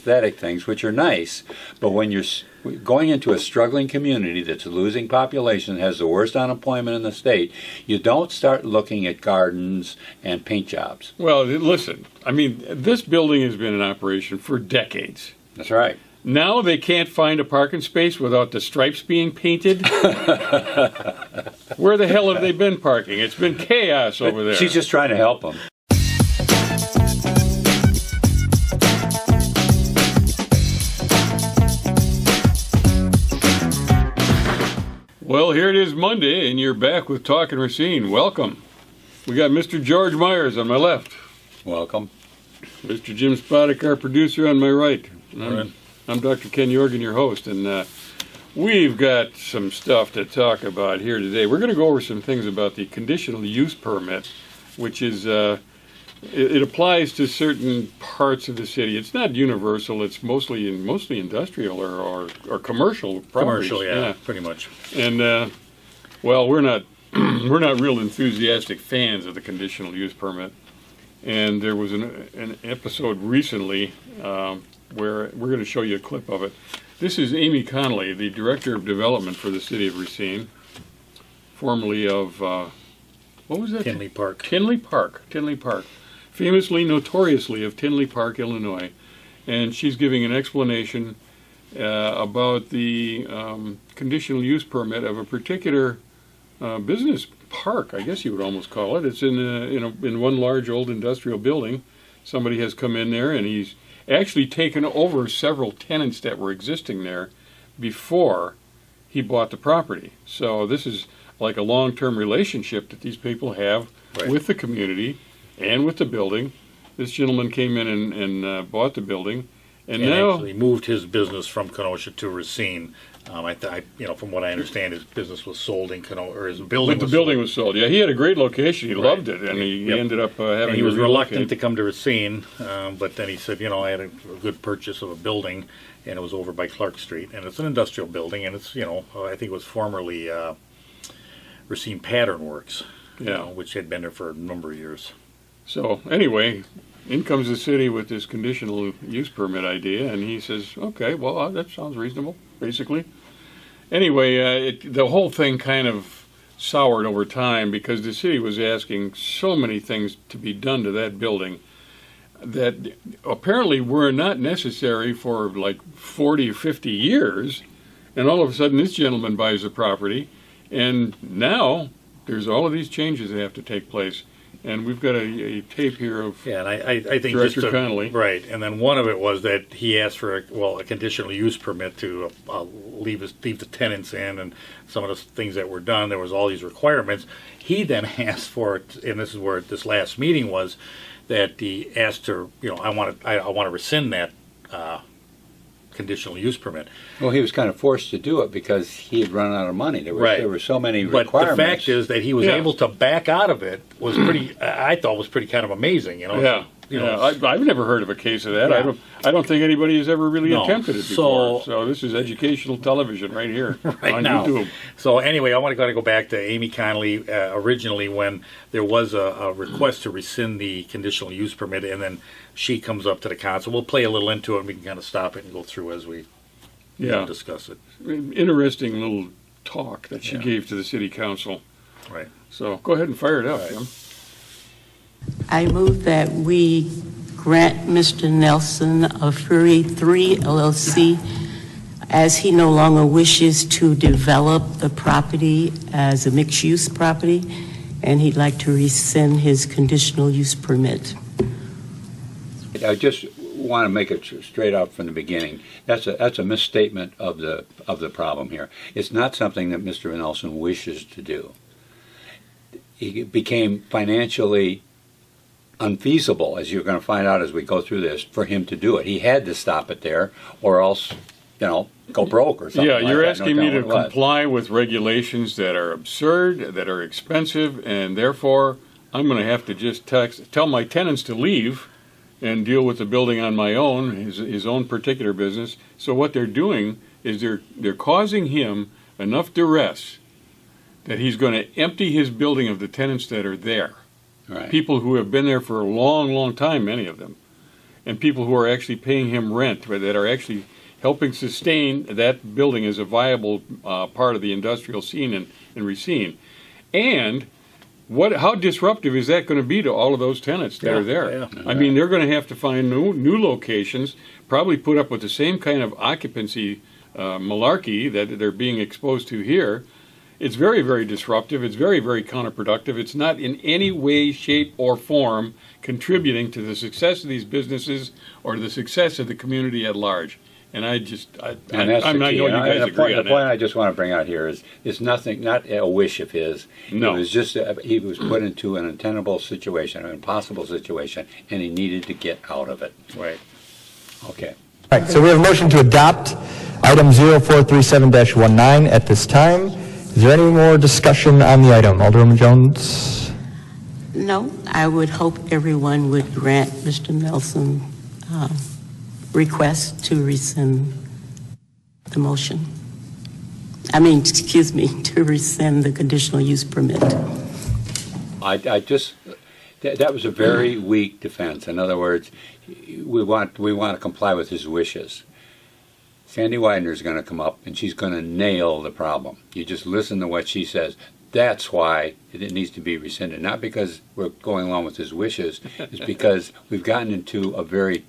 aesthetic things, which are nice, but when you're going into a struggling community that's losing population, has the worst unemployment in the state, you don't start looking at gardens and paint jobs. Well, listen, I mean, this building has been in operation for decades. That's right. Now they can't find a parking space without the stripes being painted. Where the hell have they been parking? It's been chaos over there. She's just trying to help them. Well, here it is Monday, and you're back with Talking Racine. Welcome. We got Mr. George Myers on my left. Welcome. Mr. Jim Spodek, our producer, on my right. I'm Dr. Ken Jorgen, your host, and we've got some stuff to talk about here today. We're going to go over some things about the conditional use permit, which is, it applies to certain parts of the city. It's not universal. It's mostly industrial or commercial properties. Commercial, yeah, pretty much. And, well, we're not real enthusiastic fans of the conditional use permit. And there was an episode recently where we're going to show you a clip of it. This is Amy Connolly, the Director of Development for the City of Racine, formerly of, what was that? Tinley Park. Tinley Park. Famously, notoriously of Tinley Park, Illinois. And she's giving an explanation about the conditional use permit of a particular business park, I guess you would almost call it. It's in one large old industrial building. Somebody has come in there, and he's actually taken over several tenants that were existing there before he bought the property. So this is like a long-term relationship that these people have with the community and with the building. This gentleman came in and bought the building, and now actually moved his business from Kenosha to Racine. From what I understand, his business was sold in Kenosha, or his building. But the building was sold. Yeah, he had a great location. He loved it, and he ended up having. And he was reluctant to come to Racine, but then he said, I had a good purchase of a building, and it was over by Clark Street, and it's an industrial building, and it's I think it was formerly Racine Pattern Works, which had been there for a number of years. So anyway, in comes the city with this conditional use permit idea, and he says, okay, well, that sounds reasonable, basically. Anyway, the whole thing kind of soured over time because the city was asking so many things to be done to that building that apparently were not necessary for like 40 or 50 years, and all of a sudden this gentleman buys the property, and now there's all of these changes that have to take place. And we've got a tape here of and I think Director Connolly. Right, and then one of it was that he asked for a conditional use permit to leave the tenants in, and some of the things that were done. There was all these requirements. He then asked for it, and this is where this last meeting was, that he asked to, I want to rescind that conditional use permit. Well, he was kind of forced to do it because he had run out of money. There were so many requirements. But the fact is that he was able to back out of it was pretty. I thought was pretty kind of amazing. I've never heard of a case of that. Yeah. I don't think anybody has ever really attempted it before. So this is educational television right here on now. YouTube. So anyway, I want to go back to Amy Connolly originally when there was a request to rescind the conditional use permit, and then she comes up to the council. We'll play a little into it, and we can kind of stop it and go through as we discuss it. Interesting little talk that she gave to the city council. Right. So go ahead and fire it up, Jim. I move that we grant Mr. Nelson of Fury 3 LLC, as he no longer wishes to develop the property as a mixed-use property, and he'd like to rescind his conditional use permit. I just want to make it straight out from the beginning. That's a misstatement of the problem here. It's not something that Mr. Nelson wishes to do. It became financially unfeasible, as you're going to find out as we go through this, for him to do it. He had to stop it there, or else, go broke or something. Yeah, you're asking me to comply with regulations that are absurd, that are expensive, and therefore I'm going to have to just tell my tenants to leave and deal with the building on my own, his own particular business. So what they're doing is they're causing him enough duress that he's going to empty his building of the tenants that are there. Right. People who have been there for a long, long time, many of them. and people who are actually paying him rent, that are actually helping sustain that building as a viable part of the industrial scene in Racine. And how disruptive is that going to be to all of those tenants that are there? Yeah. I mean, they're going to have to find new locations, probably put up with the same kind of occupancy malarkey that they're being exposed to here. It's very, very disruptive. It's very, very counterproductive. It's not in any way, shape, or form contributing to the success of these businesses or to the success of the community at large. And And that's I'm the not key. know you guys The agree on point that. I just want to bring out here is it's nothing, not a wish of his. No. It was just he was put into an untenable situation, an impossible situation, and he needed to get out of it. Right. Okay. All right, so we have a motion to adopt item 0437-19 at this time. Is there any more discussion on the item? Alderwoman Jones? No, I would hope everyone would grant Mr. Nelson's request to rescind the motion. To rescind the conditional use permit. That was a very weak defense. In other words, we want to comply with his wishes. Sandy Widener's going to come up and she's going to nail the problem. You just listen to what she says. That's why it needs to be rescinded. Not because we're going along with his wishes. It's because we've gotten into a very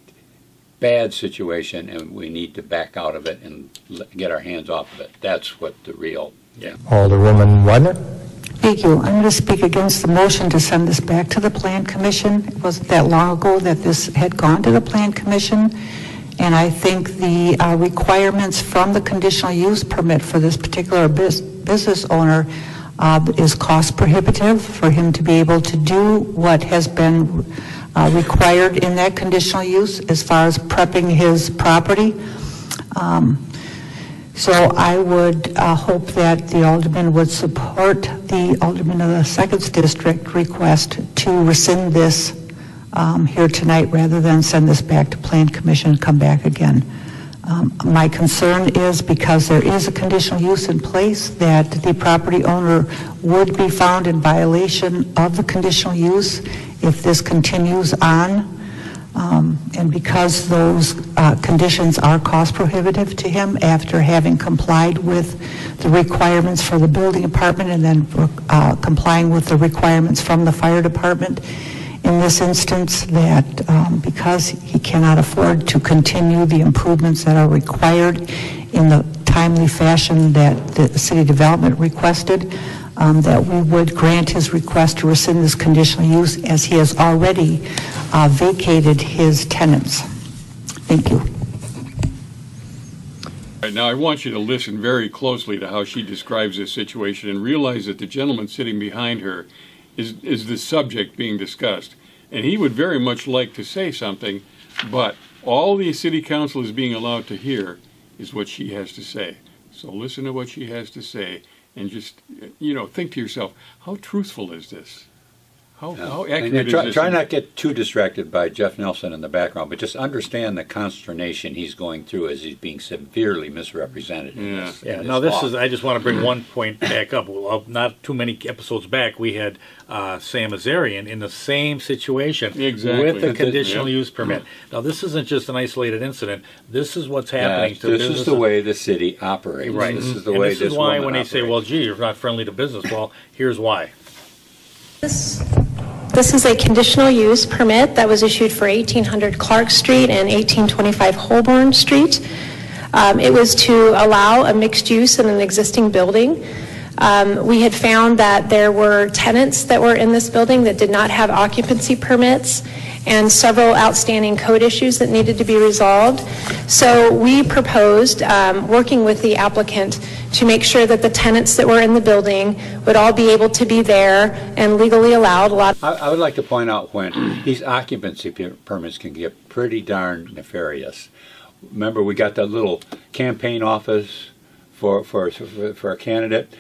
bad situation and we need to back out of it and get our hands off of it. That's what the real. Yeah. Alderwoman Widener? Thank you. I'm going to speak against the motion to send this back to the Plan Commission. It wasn't that long ago that this had gone to the Plan Commission, and I think the requirements from the conditional use permit for this particular business owner is cost prohibitive for him to be able to do what has been required in that conditional use as far as prepping his property. So I would hope that the alderman would support the alderman of the 2nd District request to rescind this here tonight rather than send this back to Plan Commission and come back again. My concern is because there is a conditional use in place that the property owner would be found in violation of the conditional use if this continues on. And because those conditions are cost prohibitive to him after having complied with the requirements for the building department and then complying with the requirements from the fire department, in this instance that because he cannot afford to continue the improvements that are required in the timely fashion that the city development requested, that we would grant his request to rescind this conditional use as he has already vacated his tenants. Thank you. Right, now, I want you to listen very closely to how she describes this situation and realize that the gentleman sitting behind her is the subject being discussed. And he would very much like to say something, but all the city council is being allowed to hear is what she has to say. So listen to what she has to say and just, think to yourself, how truthful is this? How accurate is this? Try not to get too distracted by Jeff Nelson in the background, but just understand the consternation he's going through as he's being severely misrepresented. Yeah. Now I just want to bring one point back up. Well, not too many episodes back, we had Sam Azarian in the same situation Exactly. with the conditional Yeah. use permit. Now, this isn't just an isolated incident. This is what's happening to This businesses. is the way the city operates. Right. This is the And way this is why woman when they say, operates. well, gee, you're not friendly to business, well, here's why. This is a conditional use permit that was issued for 1800 Clark Street and 1825 Holborn Street. It was to allow a mixed use in an existing building. We had found that there were tenants that were in this building that did not have occupancy permits and several outstanding code issues that needed to be resolved. So we proposed, working with the applicant, to make sure that the tenants that were in the building would all be able to be there and legally allowed. I would like to point out when these occupancy permits can get pretty darn nefarious. Remember, we got that little campaign office for a candidate,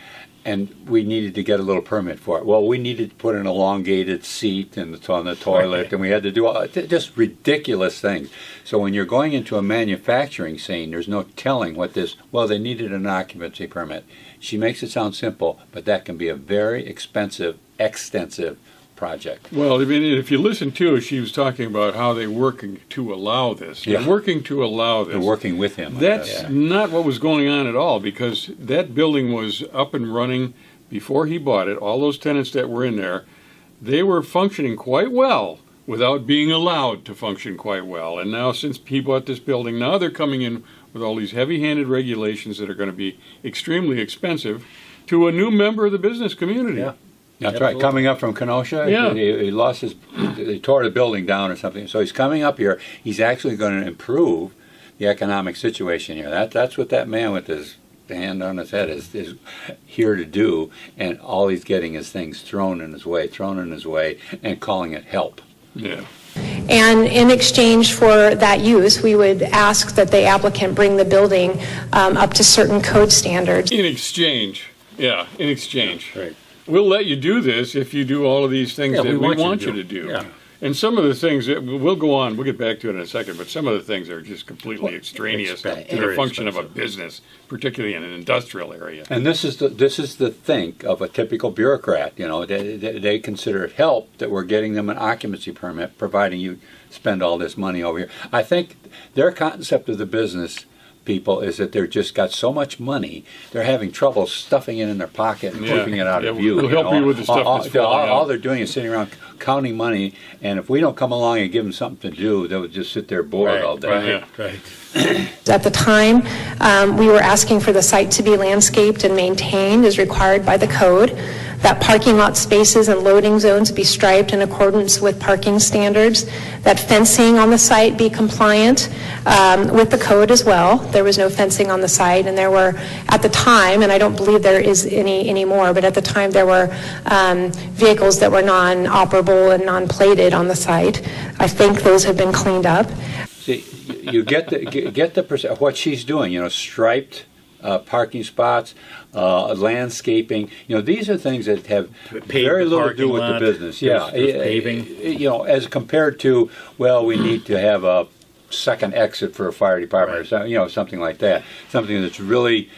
and we needed to get a little permit for it. Well, we needed to put an elongated seat on the toilet, and we had to do just ridiculous things. So when you're going into a manufacturing scene, there's no telling what they needed an occupancy permit. She makes it sound simple, but that can be a very expensive, extensive project. Well, I mean, if you listen to her, she was talking about how they're working to allow this. They're Yeah. working to allow this. They're working with him. on That's that. not what was going on at all, because that building was up and running before he bought it. All those tenants that were in there, they were functioning quite well without being allowed to function quite well. And now, since he bought this building, now they're coming in with all these heavy-handed regulations that are going to be extremely expensive to a new member of the business community. Yeah. That's right. Coming up from Kenosha, Yeah. he lost his, they tore the building down or something. So he's coming up here. He's actually going to improve the economic situation here. That's what that man with his hand on his head is here to do. And all he's getting is things thrown in his way, and calling it help. Yeah. And in exchange for that use, we would ask that the applicant bring the building up to certain code standards. In exchange. Yeah, in exchange. Right. We'll let you do this if you do all of these things Yeah, that we want you to do. Yeah. And some of the things that we'll go on, we'll get back to it in a second, but some of the things are just completely extraneous to the very function of a expensive. business, particularly in an industrial area. And this is the think of a typical bureaucrat. You know, they consider it help that we're getting them an occupancy permit, providing you spend all this money over here. I think their concept of the business people is that they're just got so much money, they're having trouble stuffing it in their pocket and Yeah. keeping it out of Yeah, view. we'll help you with the stuff that's falling all out. they're doing is sitting around counting money, and if we don't come along and give them something to do, they would just sit there bored all day. Right. At the time, we were asking for the site to be landscaped and maintained as required by the code, that parking lot spaces and loading zones be striped in accordance with parking standards, that fencing on the site be compliant with the code as well. There was no fencing on the site, and there were, at the time, and I don't believe there is any anymore, but at the time there were vehicles that were non-operable and non-plated on the site. I think those have been cleaned up. See, you get the what she's doing. You know, striped parking spots, landscaping. You know, these are things that have very little to do with the business. Yeah, there's paving. You know, as compared to, well, we need to have a second exit for a fire department, or something, you know, something like that. Something that's really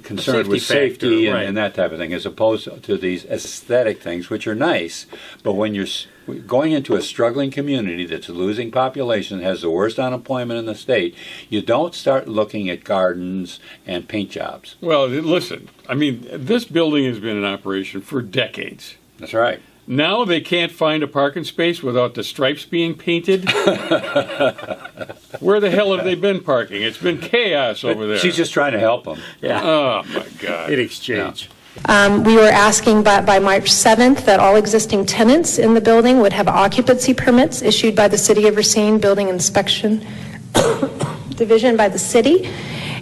concerned with safety safety factor, right. and that type of thing, as opposed to these aesthetic things, which are nice. But when you're going into a struggling community that's losing population, has the worst unemployment in the state, you don't start looking at gardens and paint jobs. Well, listen, I mean, this building has been in operation for decades. That's right. Now they can't find a parking space without the stripes being painted. Where the hell have they been parking? It's been chaos over there. She's just trying to help them. Yeah. Oh, my God. In exchange. We were asking by March 7th that all existing tenants in the building would have occupancy permits issued by the City of Racine Building Inspection Division by the city,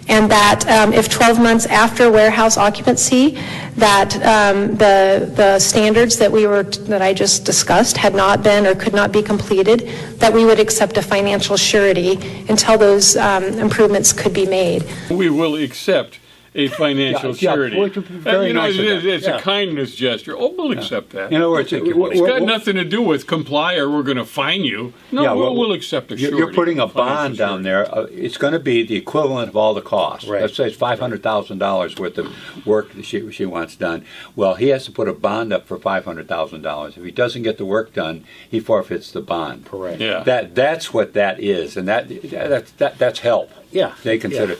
and that if 12 months after warehouse occupancy, that the standards that I just discussed had not been or could not be completed, that we would accept a financial surety until those improvements could be made. We will accept a financial Yeah, surety. which would be very You know, nice of them. it's Yeah. a kindness gesture. Oh, we'll accept that. In other words, It's got nothing to do with comply or we're going to fine you. No, Yeah, we'll accept a surety. You're putting a financial bond down surety. there. It's going to be the equivalent of all the costs. Right. Let's say it's $500,000 worth of work that she wants done. Well, he has to put a bond up for $500,000. If he doesn't get the work done, he forfeits the bond. Correct. Yeah. That's what that is, and that's help. Yeah. They consider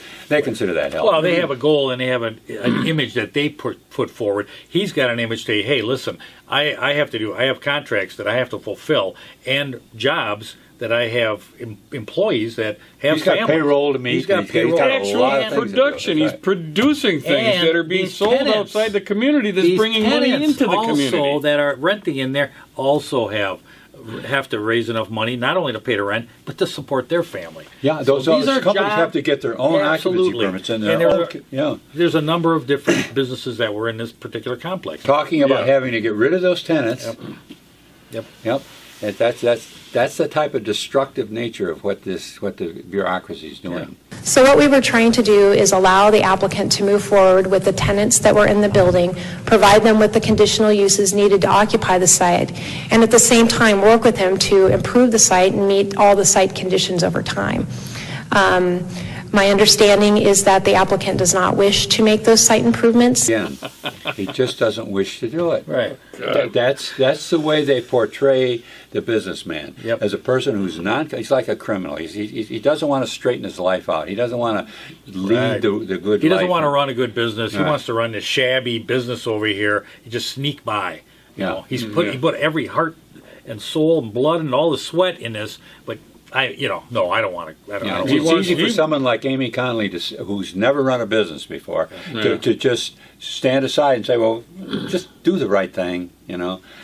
that help. Well, they have a goal and they have an image that they put forward. He's got an image to say, hey, listen, I have contracts that I have to fulfill and jobs that I have employees that have He's got families. payroll to meet. He's got He's payroll. got a Actual lot of things to do. production. That's He's producing things And that are being these sold tenants- outside the community that's These bringing money tenants into the community. also that are renting in there also have to raise enough money not only to pay the rent but to support their family. Yeah, So those these are companies job- have to get their own Absolutely. occupancy permits and And their there own. are- Yeah. There's a number of different businesses that were in this particular complex. Talking about Yeah. having to get rid of those tenants. Yep. Yep. That's the type of destructive nature of what the bureaucracy is doing. So what we were trying to do is allow the applicant to move forward with the tenants that were in the building, provide them with the conditional uses needed to occupy the site, and at the same time work with him to improve the site and meet all the site conditions over time. My understanding is that the applicant does not wish to make those site improvements. Again, He just doesn't wish to do it. Right. That's the way they portray the businessman. Yep. As a person who's he's like a criminal. He doesn't want to straighten his life out. He doesn't want to lead Right. the good life. He doesn't want to run a good business. He Right. wants to run this shabby business over here. He just sneak by. You know, he put every heart and soul and blood and all the sweat in this. But I don't want to. I don't It's want easy for someone like Amy Connolly, who's never run a business before, to just stand aside and say, well, just do the right thing,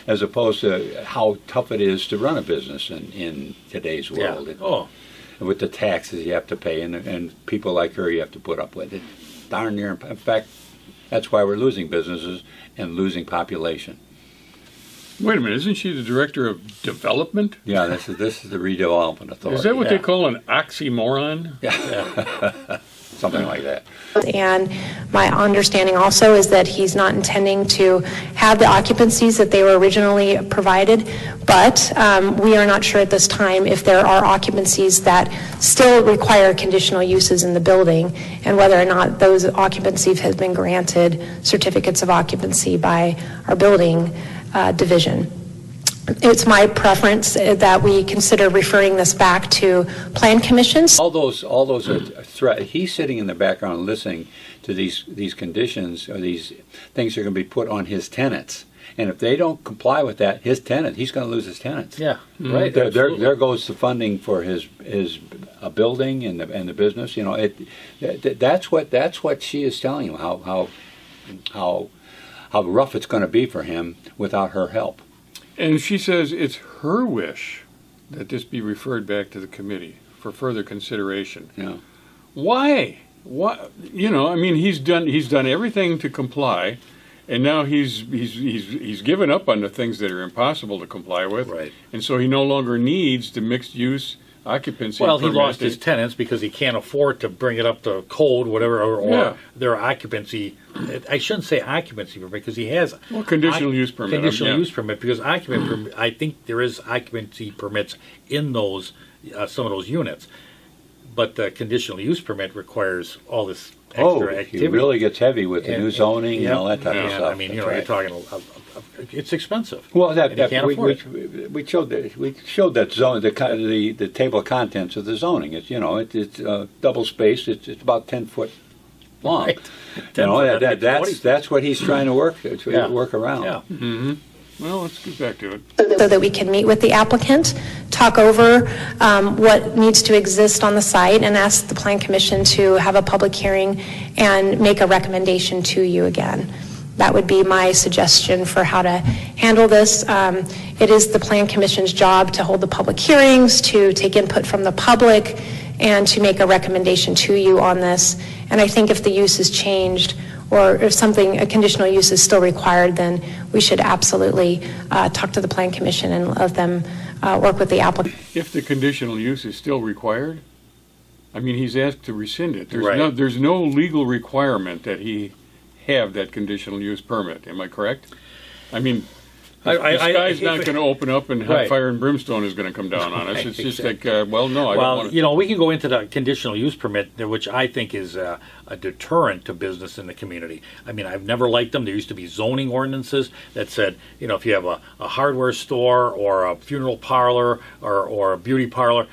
as opposed to how tough it is to run a business in today's world. And with the taxes you have to pay and people like her you have to put up with. It darn near, in fact, that's why we're losing businesses and losing population. Wait a minute, isn't she the director of development? Yeah, this is the redevelopment authority. Is that what they call an oxymoron? Something like that. And my understanding also is that he's not intending to have the occupancies that they were originally provided, but we are not sure at this time if there are occupancies that still require conditional uses in the building and whether or not those occupancies have been granted certificates of occupancy by our building division. It's my preference that we consider referring this back to Plan Commissions. All those are threat. He's sitting in the background listening to these conditions or these things that are going to be put on his tenants. And if they don't comply with that, he's going to lose his tenants. Yeah, right. There goes the funding for his building and the business. That's what she is telling him how rough it's going to be for him without her help. And she says it's her wish that this be referred back to the committee for further consideration. Yeah. Why? What? He's done everything to comply, and now he's given up on the things that are impossible to comply with. Right. And so he no longer needs the mixed use occupancy. Well, he permit. lost his tenants because he can't afford to bring it up to code, whatever, or their occupancy. I shouldn't say occupancy permit because he has conditional use permit. Conditional use permit because occupant permit. I think there is occupancy permits in those some of those units, but the conditional use permit requires all this extra activity. It really gets heavy with the new zoning and all that type of stuff. I mean, you're talking. It's expensive. Well, we showed that zone, the table of contents of the zoning. It's it's double spaced. It's about 10 foot long. Right. That's what he's trying to work around. Yeah. Mm-hmm. Well, let's get back to it. So that we can meet with the applicant, talk over what needs to exist on the site, and ask the Plan Commission to have a public hearing and make a recommendation to you again. That would be my suggestion for how to handle this. It is the Plan Commission's job to hold the public hearings, to take input from the public, and to make a recommendation to you on this. And I think if the use is changed, or if a conditional use is still required, then we should absolutely talk to the Plan Commission and let them work with the applicant. If the conditional use is still required, he's asked to rescind it. There's no legal requirement that he have that conditional use permit. Am I correct? The sky's not going to open up and fire and brimstone is going to come down on us. It's just like, I don't want to. We can go into the conditional use permit, which I think is a deterrent to business in the community. I've never liked them. There used to be zoning ordinances that said, if you have a hardware store or a funeral parlor or a beauty parlor,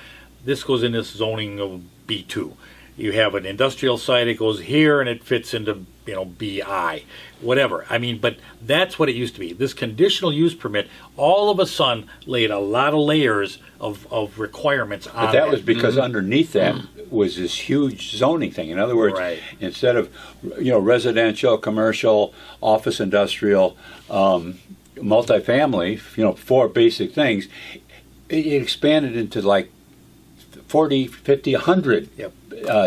this goes in this zoning of B2. You have an industrial site, it goes here and it fits into, BI, whatever. But that's what it used to be. This conditional use permit, all of a sudden, laid a lot of layers of requirements on it. But that was because underneath that was this huge zoning thing. In other words, instead of, residential, commercial, office, industrial, multifamily, 4 basic things, it expanded into like 40, 50, 100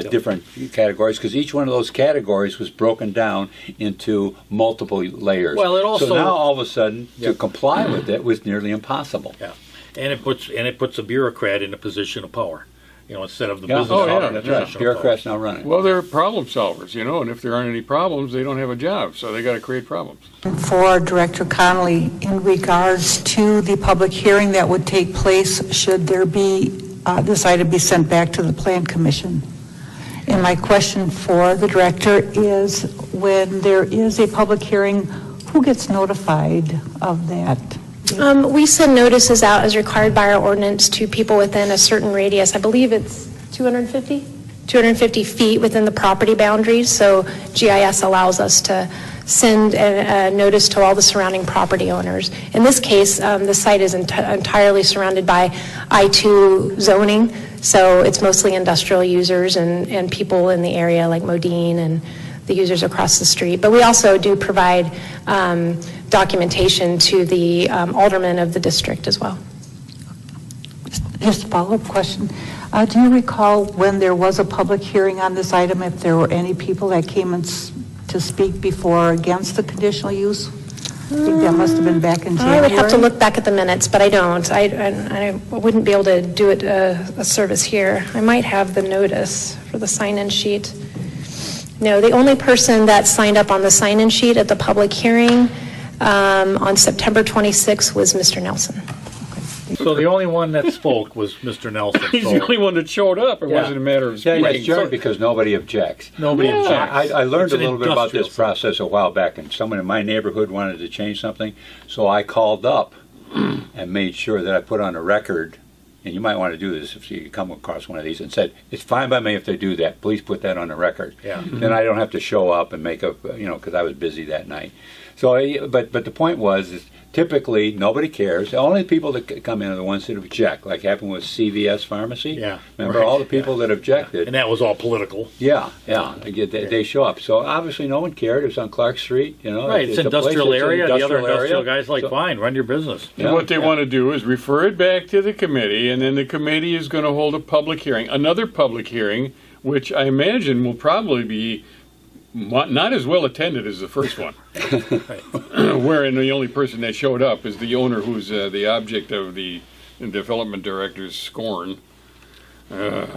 different categories, because each one of those categories was broken down into multiple layers. Well, it also, so now all of a sudden to comply with it was nearly impossible. Yeah, and it puts a bureaucrat in a position of power. Instead of the business. That's right. Bureaucrats now running. Well, they're problem solvers, and if there aren't any problems, they don't have a job, so they got to create problems. For Director Connolly, in regards to the public hearing that would take place, should there be this item be sent back to the Plan Commission? And my question for the director is, when there is a public hearing, Who gets notified of that? We send notices out as required by our ordinance to people within a certain radius. I believe it's 250 feet within the property boundaries. So GIS allows us to send a notice to all the surrounding property owners. In this case, the site is entirely surrounded by I-2 zoning, so it's mostly industrial users and people in the area like Modine and the users across the street. But we also do provide documentation to the aldermen of the district as well. Just a follow-up question. Do you recall when there was a public hearing on this item, if there were any people that came to speak before or against the conditional use? I think that must have been back in January. I would have to look back at the minutes, but I don't. I wouldn't be able to do it a service here. I might have the notice for the sign-in sheet. No, the only person that signed up on the sign-in sheet at the public hearing on September 26th was Mr. Nelson. So the only one that spoke was Mr. Nelson. He's So the only one that showed up. It Yeah. wasn't a matter of Yeah, speaking. it's adjourned because nobody objects. nobody objects. I learned It's a an little bit about this industrial process a while back, and someone in my neighborhood wanted to change something, so I called up and made sure that I put on a record, and you might want to do this if you come across one of these, and said, it's fine by me if they do that, please put that on the record. Yeah. Then I don't have to show up and make up, because I was busy that night. So, but the point was, is typically nobody cares. The only people that come in are the ones that object, like happened with CVS Pharmacy. Yeah, Remember right, all the people that objected? And that was all political. Yeah, they show up. So obviously no one cared. It was on Clark Street, Right, it's a place industrial that's an area. The other industrial area. guys like, So- fine, run your business. And what they Yeah. want to do is refer it back to the committee, and then the committee is going to hold a public hearing, another public hearing, which I imagine will probably be not as well attended as the first one, wherein the only person that showed up is the owner who's the object of the development director's scorn. I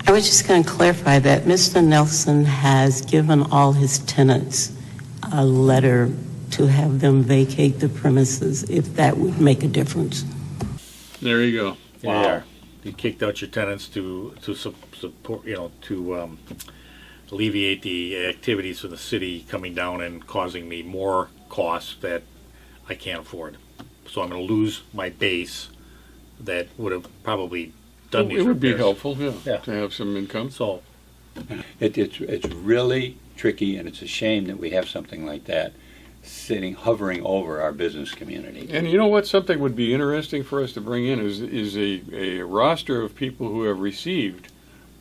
was just going to clarify that Mr. Nelson has given all his tenants a letter to have them vacate the premises, if that would make a difference. There you go. Yeah. You kicked out your tenants to support, to alleviate the activities for the city coming down and causing me more costs that I can't afford. So I'm going to lose my base that would have probably done these It would be repairs. helpful, Yeah. to have some income. So, It's really tricky, and it's a shame that we have something like that hovering over our business community. And you know what? Something would be interesting for us to bring in is a roster of people who have received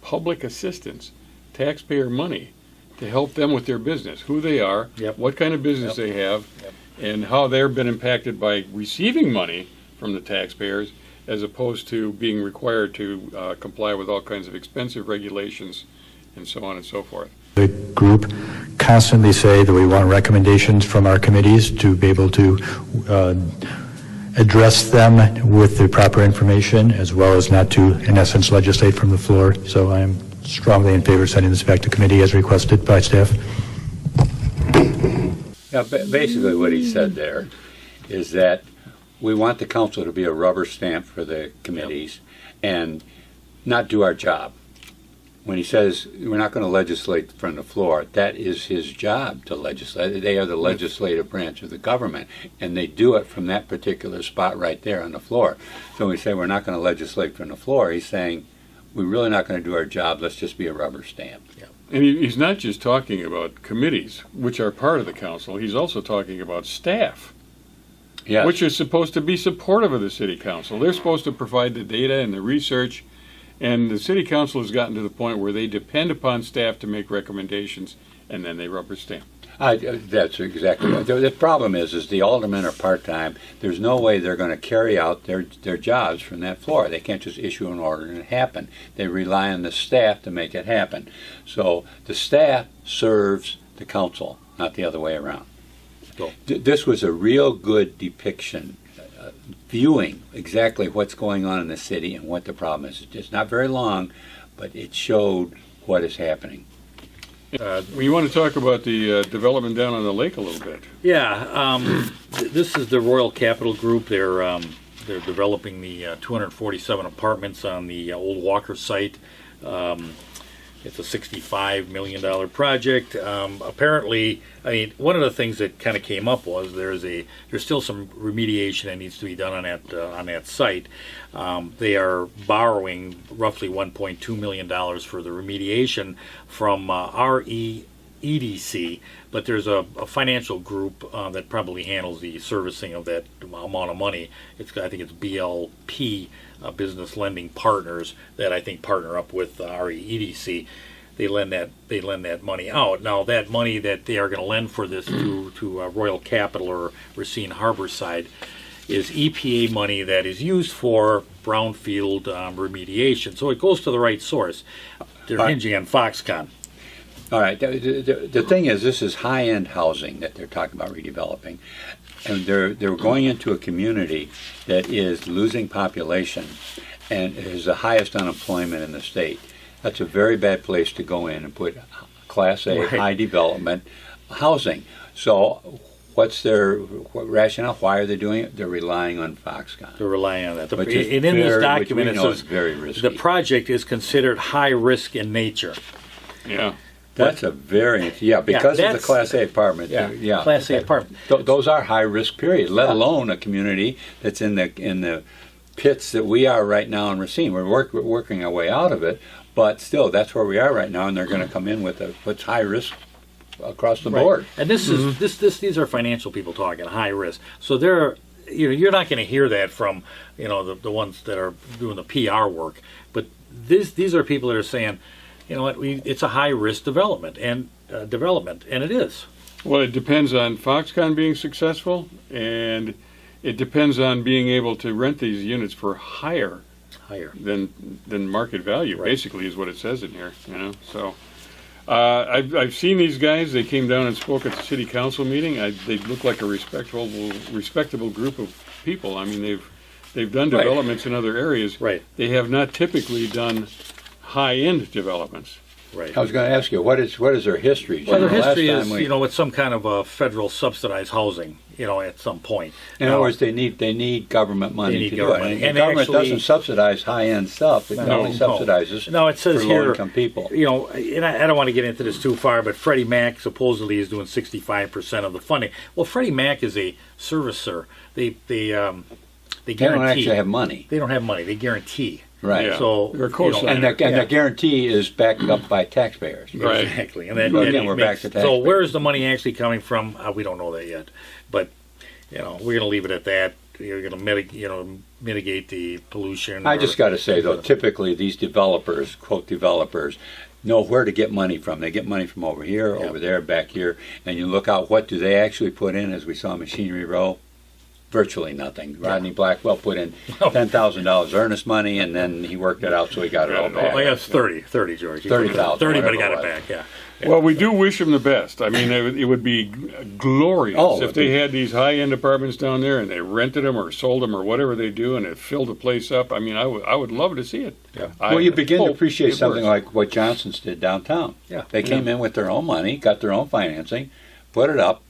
public assistance, taxpayer money, to help them with their business, who they are, Yep. what kind of business they have, and how they've been impacted by receiving money from the taxpayers, as opposed to being required to comply with all kinds of expensive regulations and so on and so forth. The group constantly say that we want recommendations from our committees to be able to address them with the proper information, as well as not to, in essence, legislate from the floor. So I am strongly in favor of sending this back to committee as requested by staff. Yeah, basically what he said there is that we want the council to be a rubber stamp for the committees and not do our job. When he says we're not going to legislate from the floor, that is his job to legislate. They are the legislative branch of the government, and they do it from that particular spot right there on the floor. So when we say we're not going to legislate from the floor, he's saying we're really not going to do our job. Let's just be a rubber stamp. And he's not just talking about committees, which are part of the council. He's also talking about staff, Yes. which is supposed to be supportive of the city council. They're supposed to provide the data and the research, and the city council has gotten to the point where they depend upon staff to make recommendations, and then they rubber stamp. That's exactly right. The problem is the aldermen are part-time. There's no way they're going to carry out their jobs from that floor. They can't just issue an order and it happen. They rely on the staff to make it happen. So the staff serves the council, not the other way around. So- This was a real good depiction, viewing exactly what's going on in the city and what the problem is. It's not very long, but it showed what is happening. We want to talk about the development down on the lake a little bit. this is the Royal Capital Group. They're developing the 247 apartments on the old Walker site. It's a $65 million project. Apparently, I mean, one of the things that kind of came up was there's still some remediation that needs to be done on that site. They are borrowing roughly $1.2 million for the remediation from REEDC, but there's a financial group that probably handles the servicing of that amount of money. I think it's BLP, Business Lending Partners, that I think partner up with REEDC. They lend that money out. Now that money that they are going to lend for this to Royal Capital or Racine Harborside is EPA money that is used for brownfield remediation. So it goes to the right source. They're hinging on Foxconn. All right. The thing is, this is high-end housing that they're talking about redeveloping, and they're going into a community that is losing population and is the highest unemployment in the state. That's a very bad place to go in and put Class A, high development housing. So what's their rationale? Why are they doing it? They're relying on Foxconn. They're relying on that. Which And is in this very- document, which it we know says is very risky. the project is considered high risk in nature. Yeah. That's a very, because of the that's- Class A apartment. Class A apartment. Those are high risk periods, let alone a community that's in the pits that we are right now in Racine. We're working our way out of it, but still, that's where we are right now, and they're going to come in with what's high risk across the board. And this is these are financial people talking high risk. So you're not going to hear that from the ones that are doing the PR work, but these are people that are saying, you know what, it's a high risk development, and it is. Well, it depends on Foxconn being successful, and it depends on being able to rent these units for higher than market value. Right. Basically, is what it says in here. So I've seen these guys. They came down and spoke at the city council meeting. They look like a respectable group of people. I mean, they've done developments in other areas. Right. They have not typically done high-end developments. Right. I was going to ask you, what is their history? Well, their Last history time is, with some kind of a federal subsidized housing, at some point. In other words, they need government money They need to government do it. money. And And government actually- doesn't subsidize high-end stuff. It only subsidizes No, it says for here, low-income people. and I don't want to get into this too far, but Freddie Mac supposedly is doing 65% of the funding. Well, Freddie Mac is a servicer. They guarantee. They don't actually have money. They don't have money. They guarantee. Right. Yeah. So They're co-signer. And the guarantee is backed up by taxpayers. Right. Exactly. And Again, we're back to so taxpayers. where is the money actually coming from? We don't know that yet. But we're going to leave it at that. You're going to mitigate the pollution. I just got to say, though, typically these developers, quote developers, know where to get money from. They get money from over here, over there, back here, and you look out, what do they actually put in, as we saw in Machinery Row? Virtually nothing. Rodney Blackwell put in $10,000 earnest money, and then he worked it out, so he got it all back. Oh, yeah, it's 30, George. 30,000, 30, but he got whatever it it was. back, yeah. Well, we do wish them the best. I mean, it would be glorious if they had these high-end apartments down there and they rented them or sold them or whatever they do, and it filled the place up. I mean, I would love to see it. Yeah. Well, you begin to hope appreciate it something works. like what Johnson's did downtown. Yeah. They came in with their own money, got their own financing, put it up,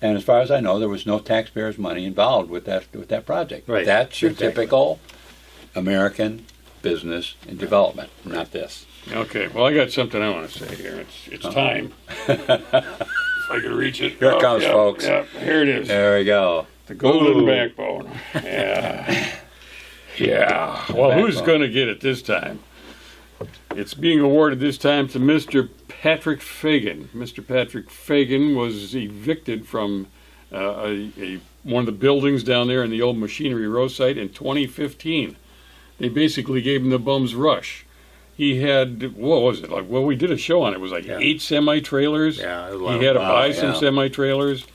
and as far as I know, there was no taxpayers' money involved with that project. Right. That's your Exactly. typical American business and development, not this. Okay, well, I got something I want to say here. It's time. If I can reach it. Here it comes, yeah, folks. Yeah, here it is. There we go. The golden Ooh. backbone. Yeah. Yeah. Well, who's Backbone. going to get it this time? It's being awarded this time to Mr. Patrick Fagan. Mr. Patrick Fagan was evicted from one of the buildings down there in the old Machinery Row site in 2015. They basically gave him the bum's rush. He had, what was it? We did a show on it. It was like 8 semi-trailers. Yeah, it was a lot He had to of- buy wow, some yeah. semi-trailers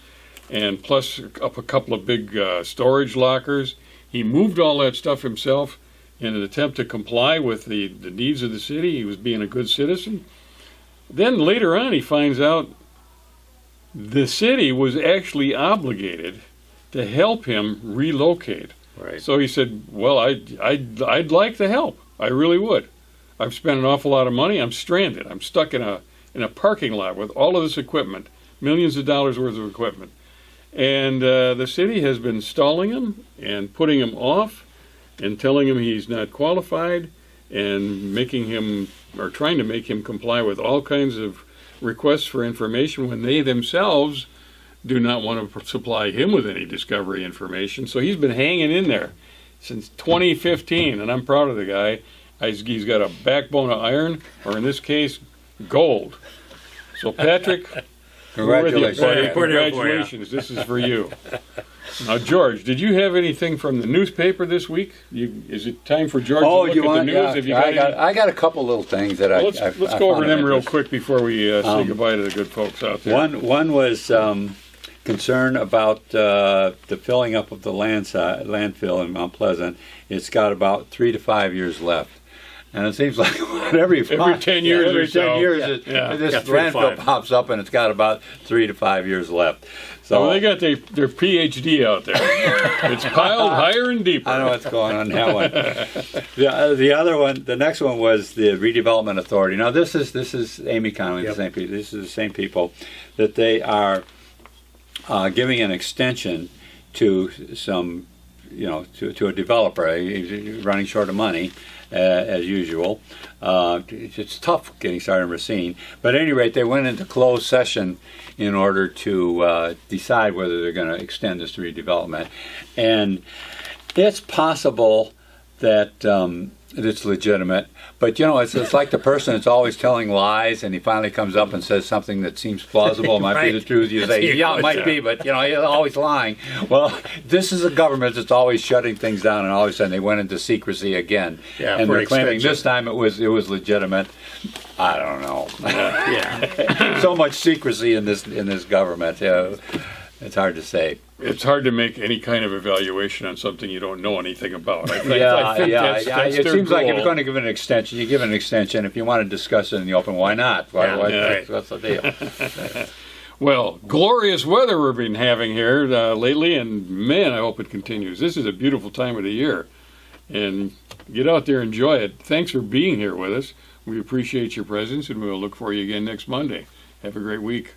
and plus up a couple of big storage lockers. He moved all that stuff himself in an attempt to comply with the needs of the city. He was being a good citizen. Then later on, he finds out the city was actually obligated to help him relocate. Right. So he said, well, I'd like the help. I really would. I've spent an awful lot of money. I'm stranded. I'm stuck in a parking lot with all of this equipment, millions of dollars worth of equipment. And the city has been stalling him and putting him off and telling him he's not qualified. and making him, or trying to make him comply with all kinds of requests for information when they themselves do not want to supply him with any discovery information. So he's been hanging in there since 2015, and I'm proud of the guy. He's got a backbone of iron, or in this case, gold. So Patrick, we're with you, buddy. Congratulations. We're there for you. Congratulations. This is for you. Now, George, did you have anything from the newspaper this week? Is it time for George to look at the news? Yeah, Have you got any? I got a couple little things that I. Let's I go over found them real interesting. quick before we say goodbye to the good folks out there. One was concern about the filling up of the landfill in Mount Pleasant. It's got about 3 to 5 years left. And it seems like every 10 years every or so. 10 years, Yeah. this Yeah, 3 to landfill 5. pops up, and it's got about 3 to 5 years left. So Well, they got their PhD out there. It's piled higher and deeper. I know what's going on in that one. The other one, the next one was the Redevelopment Authority. Now this is Amy Conley, Yep. the same people. This is the same people that they are giving an extension to some, to a developer. He's running short of money. As usual. It's tough getting started in Racine. But at any rate, they went into closed session in order to decide whether they're going to extend this redevelopment. And it's possible that it's legitimate. But, it's like the person that's always telling lies, and he finally comes up and says something that seems plausible, might be Right. the truth. You say, yeah, it might be, but, he's always lying. Well, this is a government that's always shutting things down, and all of a sudden they went into secrecy again. Yeah, And for they're claiming extension. this time it was legitimate. I don't know. Yeah. So much secrecy in this government. It's hard to say. It's hard to make any kind of evaluation on something you don't know anything about. I think That's it their seems like if goal. you're going to give an extension, you give an extension. If you want to discuss it in the open, why not? Yeah, right. What's the deal? Well, glorious weather we've been having here lately, and man, I hope it continues. This is a beautiful time of the year, and get out there, enjoy it. Thanks for being here with us. We appreciate your presence, and we'll look for you again next Monday. Have a great week.